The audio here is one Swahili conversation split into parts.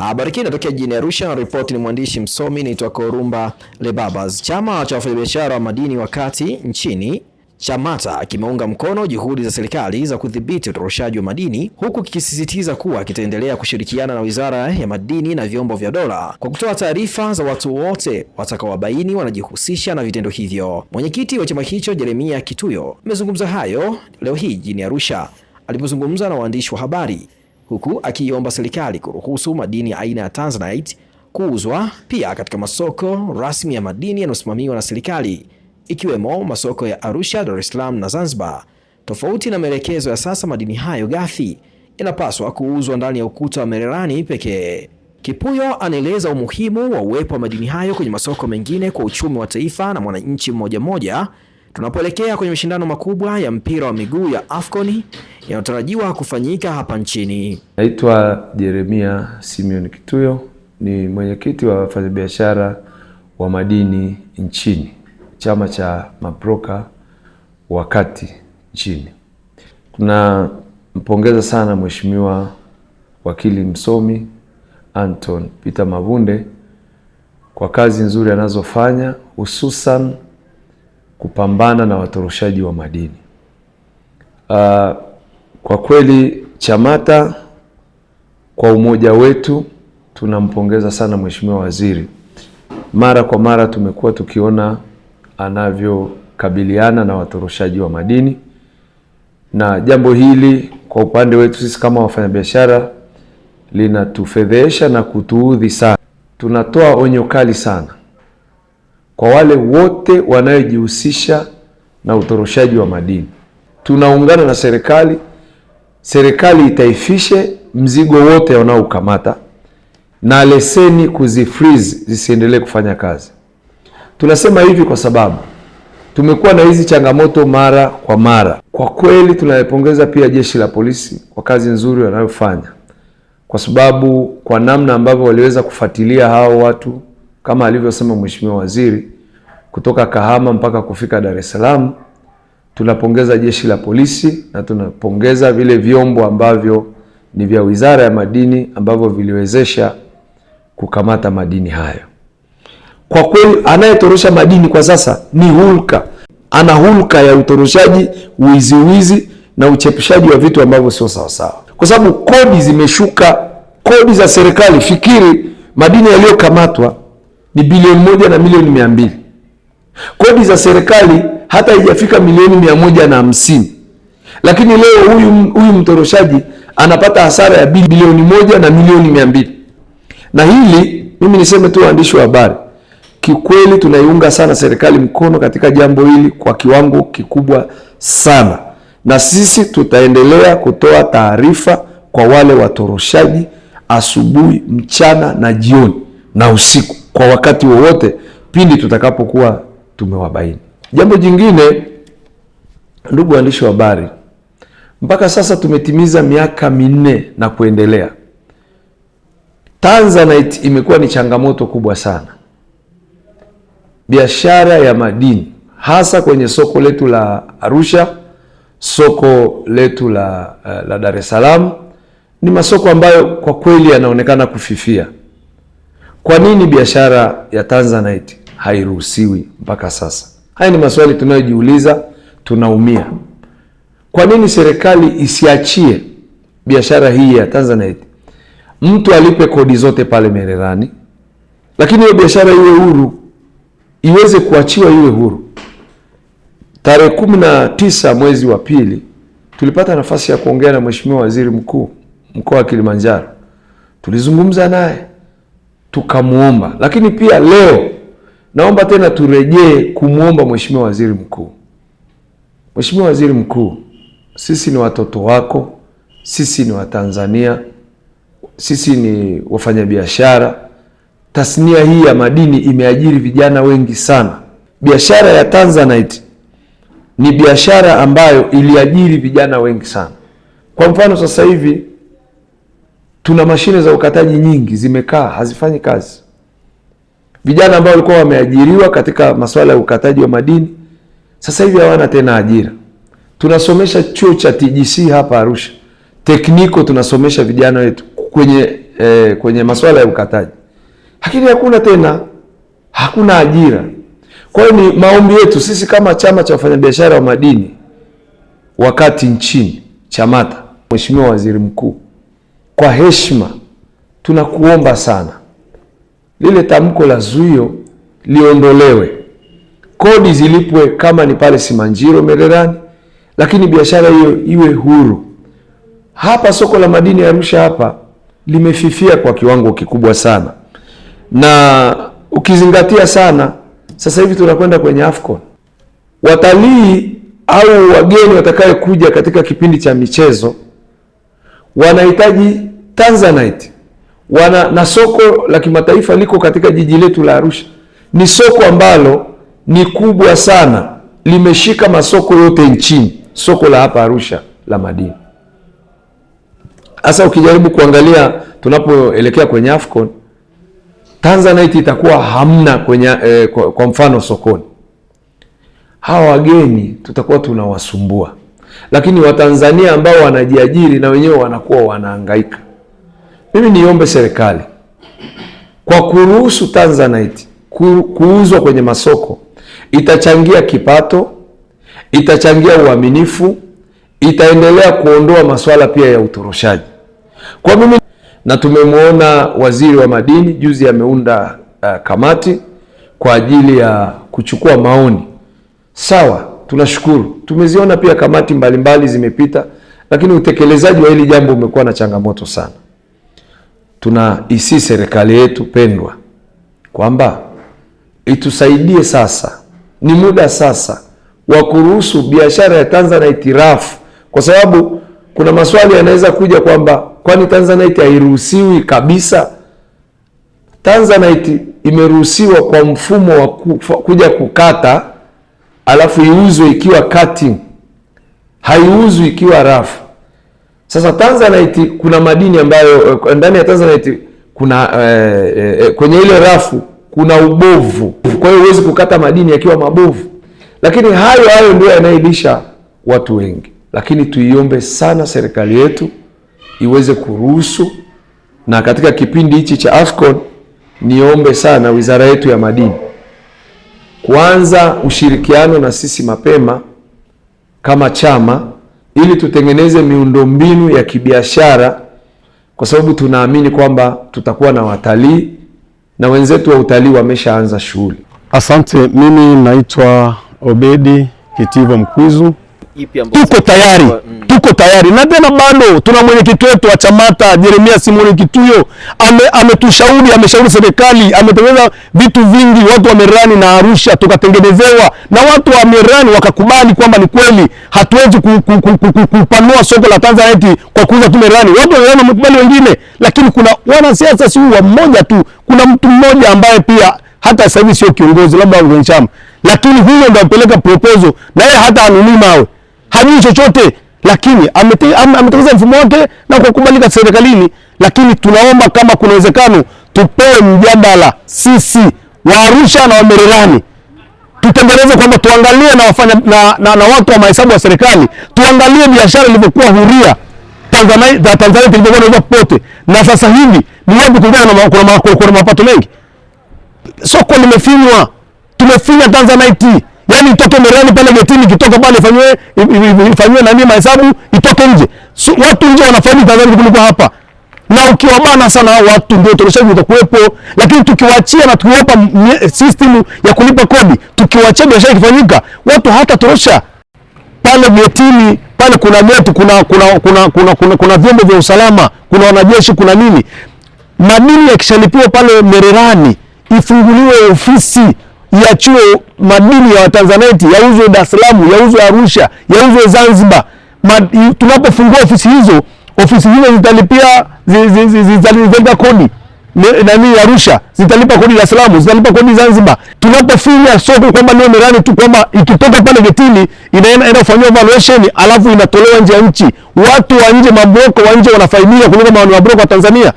Habari hii inatokea jijini Arusha na ripoti ni mwandishi msomi naitwa Korumba Lebabas. Chama cha wafanyabiashara wa madini wa kati nchini CHAMATA kimeunga mkono juhudi za serikali za kudhibiti utoroshaji wa madini, huku kikisisitiza kuwa kitaendelea kushirikiana na Wizara ya Madini na vyombo vya dola kwa kutoa taarifa za watu wote watakaowabaini wanajihusisha na vitendo hivyo. Mwenyekiti wa chama hicho Jeremia Kituyo amezungumza hayo leo hii jijini Arusha alipozungumza na waandishi wa habari, huku akiomba serikali kuruhusu madini aina ya Tanzanite kuuzwa pia katika masoko rasmi ya madini yanayosimamiwa na serikali, ikiwemo masoko ya Arusha, Dar es Salaam na Zanzibar. Tofauti na maelekezo ya sasa, madini hayo ghafi yanapaswa kuuzwa ndani ya ukuta wa Mererani pekee. Kipuyo anaeleza umuhimu wa uwepo wa madini hayo kwenye masoko mengine kwa uchumi wa taifa na mwananchi mmoja mmoja tunapoelekea kwenye mashindano makubwa ya mpira wa miguu ya AFCON yanayotarajiwa kufanyika hapa nchini. Naitwa Jeremia Simeon Kituyo, ni mwenyekiti wa wafanyabiashara wa madini nchini, chama cha mabroka wa kati nchini. Tunampongeza sana Mheshimiwa wakili msomi Anton Peter Mavunde kwa kazi nzuri anazofanya, hususan kupambana na watoroshaji wa madini. Kwa kweli CHAMATA kwa umoja wetu tunampongeza sana Mheshimiwa waziri. Mara kwa mara tumekuwa tukiona anavyokabiliana na watoroshaji wa madini, na jambo hili kwa upande wetu sisi kama wafanyabiashara linatufedhesha na kutuudhi sana. Tunatoa onyo kali sana kwa wale wote wanaojihusisha na utoroshaji wa madini. Tunaungana na serikali itaifishe mzigo wote wanaokamata na leseni kuzifreeze zisiendelee kufanya kazi. Tunasema hivi kwa sababu tumekuwa na hizi changamoto mara kwa mara. Kwa kweli tunapongeza pia jeshi la polisi kwa kazi nzuri wanayofanya, kwa sababu kwa namna ambavyo waliweza kufuatilia hao watu kama alivyosema Mheshimiwa waziri kutoka Kahama mpaka kufika Dar es Salaam. Tunapongeza jeshi la polisi na tunapongeza vile vyombo ambavyo ni vya Wizara ya Madini ambavyo viliwezesha kukamata madini hayo. Kwa kweli anayetorosha madini kwa sasa ni hulka. Ana hulka ya utoroshaji, uizi na uchepishaji wa vitu ambavyo sio sawa sawa. Kwa sababu kodi zimeshuka, kodi za serikali. Fikiri madini yaliyokamatwa ni bilioni 1 na milioni 200. Kodi za serikali hata haijafika milioni 150. Lakini leo huyu mtoroshaji anapata hasara ya bilioni 1 na milioni 200. Na hili mimi niseme tu waandishi wa habari, kikweli tunaiunga sana serikali mkono katika jambo hili kwa kiwango kikubwa sana. Na sisi tutaendelea kutoa taarifa kwa wale watoroshaji asubuhi, mchana na jioni na usiku, kwa wakati wowote pindi tutakapokuwa tumewabaini. Jambo jingine, ndugu waandishi wa habari, mpaka sasa tumetimiza miaka 4 na kuendelea. Tanzanite imekuwa ni changamoto kubwa sana. Biashara ya madini hasa kwenye soko letu la Arusha, soko letu la Dar es Salaam ni masoko ambayo kwa kweli yanaonekana kufifia. Kwa nini biashara ya Tanzanite hairuhusiwi mpaka sasa? Haya ni maswali tunayojiuliza, tunaumia. Kwa nini serikali isiachie biashara hii ya Tanzanite? Mtu alipe kodi zote pale Mererani, lakini hiyo biashara iwe huru, iweze kuachiwa iwe huru. Tarehe 19 mwezi wa pili tulipata nafasi ya kuongea na Mheshimiwa Waziri Mkuu mkoa wa Kilimanjaro. Tulizungumza naye, tukamuomba, lakini pia leo naomba tena turejee kumuomba Mheshimiwa Waziri Mkuu. Mheshimiwa Waziri Mkuu, sisi ni watoto wako, sisi ni Watanzania, sisi ni wafanyabiashara. Tasnia hii ya madini imeajiri vijana wengi sana. Biashara ya Tanzanite ni biashara ambayo iliajiri vijana wengi sana. Kwa mfano sasa hivi tuna mashine za ukataji nyingi zimekaa hazifanyi kazi. Vijana ambao walikuwa wameajiriwa katika masuala ya ukataji wa madini sasa hivi hawana tena ajira. Tunasomesha chuo cha TGC hapa Arusha. tekniko tunasomesha vijana wetu kwenye masuala ya ukataji, lakini hakuna ajira. Kwa hiyo ni maombi yetu sisi kama chama cha wafanyabiashara wa madini wakati nchini CHAMATA, Mheshimiwa Waziri Mkuu, kwa heshima tunakuomba sana lile tamko la zuio liondolewe, kodi zilipwe kama ni pale Simanjiro Mererani, lakini biashara hiyo iwe huru. Hapa soko la madini ya Arusha hapa limefifia kwa kiwango kikubwa sana, na ukizingatia sana sasa hivi tunakwenda kwenye AFCON. Watalii au wageni watakaye kuja katika kipindi cha michezo wanahitaji Tanzanite. Na soko la kimataifa liko katika jiji letu la Arusha. Ni soko ambalo ni kubwa sana, limeshika masoko yote nchini, soko la hapa Arusha la madini. Sasa ukijaribu kuangalia tunapoelekea kwenye AFCON, Tanzanite itakuwa hamna kwenye kwa mfano sokoni. Hawa wageni tutakuwa tunawasumbua, lakini Watanzania ambao wanajiajiri na wenyewe wanakuwa wanahangaika. Mimi niombe serikali kwa kuruhusu Tanzanite kuuzwa kwenye masoko, itachangia kipato, itachangia uaminifu, itaendelea kuondoa masuala pia ya utoroshaji. Kwa mimi, na tumemwona waziri wa madini juzi ameunda kamati kwa ajili ya kuchukua maoni. Sawa, tunashukuru. Tumeziona pia kamati mbalimbali zimepita, lakini utekelezaji wa hili jambo umekuwa na changamoto sana. Tunaisi serikali yetu pendwa kwamba itusaidie sasa. Ni muda sasa wa kuruhusu biashara ya Tanzanite rafu, kwa sababu kuna maswali yanaweza kuja kwamba kwani Tanzanite hairuhusiwi kabisa? Tanzanite imeruhusiwa kwa mfumo wa kuja kukata alafu iuzwe ikiwa cutting, haiuzwi ikiwa rafu. Sasa Tanzanite kuna madini ambayo ndani ya Tanzanite kuna kwenye ile rafu kuna ubovu. Kwa hiyo huwezi kukata madini yakiwa mabovu. Lakini hayo ndio yanailisha watu wengi. Lakini tuiombe sana serikali yetu iweze kuruhusu, na katika kipindi hichi cha AFCON niombe sana wizara yetu ya madini kuanza ushirikiano na sisi mapema kama chama, ili tutengeneze miundombinu ya kibiashara, kwa sababu tunaamini kwamba tutakuwa na watalii na wenzetu wa utalii wameshaanza shughuli. Asante, mimi naitwa Obedi Kitivo Mkwizu. Tuko tayari na tena bado tuna mwenyekiti wetu wa CHAMATA Jeremia Simoni Kituyo ametushauri, ameshauri serikali, ametengeneza vitu vingi, watu wa Mererani na Arusha tukatengenezewa, na watu wa Mererani wakakubali kwamba ni kweli hatuwezi kupanua soko la Tanzanite kwa kuuza tu Mererani. Watu wa Mererani wamekubali wengine, lakini kuna wanasiasa si wa mmoja tu, kuna mtu mmoja ambaye pia hata sasa hivi sio kiongozi, labda kwenye chama, lakini huyo ndio apeleka proposal na yeye hata anunui mawe, hajui chochote, lakini ametengeneza mfumo wake na kukubalika serikalini. Lakini tunaomba kama kuna uwezekano tupewe mjadala sisi wa Arusha na wa Mererani, tutengeneze kwamba tuangalie na wafanya na watu wa mahesabu wa serikali, tuangalie biashara ilivyokuwa huria Tanzania ilivyokuwa inauzwa pote, na sasa hivi ni wapi kuna mapato mengi. Soko limefinywa, tumefinya Tanzanite. Yaani itoke Mererani pale getini, kitoka pale ifanywe nani mahesabu, itoke nje. Watu nje wanafaidi Tanzania kuliko hapa. Na ukiwabana sana watu ndio toroshaji utakuwepo, lakini tukiwaachia na tukiwapa system ya kulipa kodi, tukiwaachia biashara ikifanyika, watu hata torosha. Pale getini, pale kuna geti, kuna vyombo vya usalama, kuna wanajeshi, kuna nini. Madini yakishalipiwa pale Mererani, ifunguliwe ofisi ya chuo madini ya Tanzanite, yauzwe Dar es Salaam, yauzwe Arusha, yauzwe Zanzibar. Tunapofungua ofisi hizo zitalipia zitalipa kodi nani Arusha, zitalipa kodi Dar es Salaam, zitalipa kodi Zanzibar. Tunapofinya soko kwamba ni Mererani tu, kwamba ikitoka pale getini inaenda kufanywa evaluation alafu inatolewa nje ya nchi, watu wa nje, mabroka wa nje wanafaidika kuliko mabroka wa Tanzania.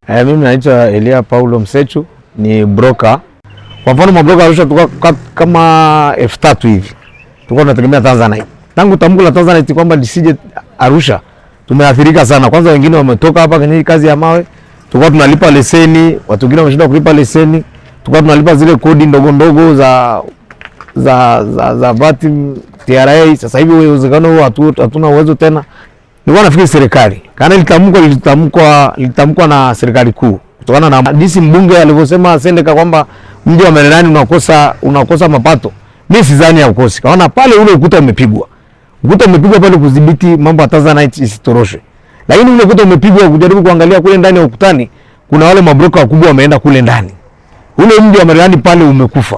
Mimi naitwa Elia Paulo Msechu, ni broker. Kwa mfano mabroka Arusha kama 3000 hivi tulikuwa tunategemea Tanzanite. Tangu tamko la Tanzanite kwamba lisije Arusha, tumeathirika sana. Kwanza wengine wametoka hapa kwenye kazi ya mawe, tulikuwa tunalipa leseni, watu wengine wameshinda kulipa leseni, tulikuwa tunalipa zile kodi ndogo ndogo za VAT, TRA. Sasa hivi uwezekano huo hatuna uwezo tena. Nilikuwa nafikiri serikali kana litamkwa na serikali kuu, kutokana na jinsi mbunge alivyosema Sendeka kwamba mji wa Mererani unakosa mapato. Mimi sidhani ya ukosi. Kaona pale ule ukuta umepigwa pale kudhibiti mambo ya Tanzanite isitoroshe. Lakini ule ukuta umepigwa kujaribu kuangalia kule ndani ya ukutani, kuna wale mabroka wakubwa wameenda kule ndani. Ule mji wa Mererani pale umekufa.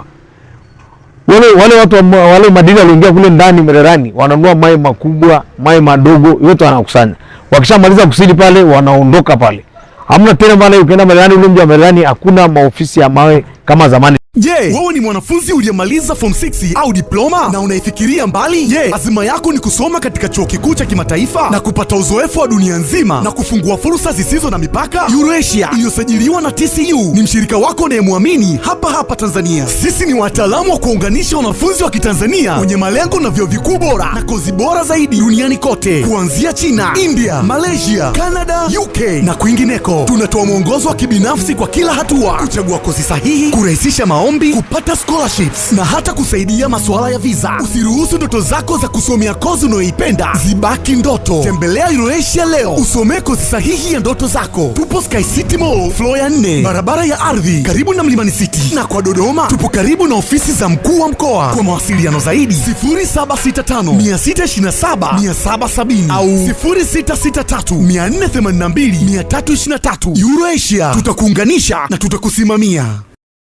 Wale watu wale madini waliingia kule ndani Mererani, wananunua mai makubwa, mai madogo, yote wanakusanya. Wakishamaliza kusili pale wanaondoka pale. Hamna tena pale, ukienda Mererani, ule mji wa Mererani hakuna maofisi ya mawe kama zamani. Je, wewe ni mwanafunzi uliyemaliza form 6 au diploma na unaifikiria mbali? Je, azima yako ni kusoma katika chuo kikuu cha kimataifa na kupata uzoefu wa dunia nzima na kufungua fursa zisizo na mipaka? Eurasia iliyosajiliwa na TCU ni mshirika wako unayemwamini hapa Tanzania. Sisi ni wataalamu wa kuunganisha wanafunzi wa Kitanzania wenye malengo na vyuo vikuu bora na kozi bora zaidi duniani kote, kuanzia China, India, Malaysia, Canada, UK na kwingineko. Tunatoa mwongozo wa kibinafsi kwa kila hatua, kuchagua kozi sahihi, kurahisisha maombi, kupata scholarships na hata kusaidia masuala ya visa. Usiruhusu ndoto zako za kusomea kozi unayoipenda zibaki ndoto. Tembelea Eurasia leo, usomee kozi sahihi ya ndoto zako. Tupo Sky City Mall, floor ya 4, barabara ya ardhi, karibu na Mlimani City. Na kwa Dodoma, tupo karibu na ofisi za mkuu wa mkoa. Kwa mawasiliano zaidi 0765627770 au 0663482323. Eurasia, tutakuunganisha na tutakusimamia.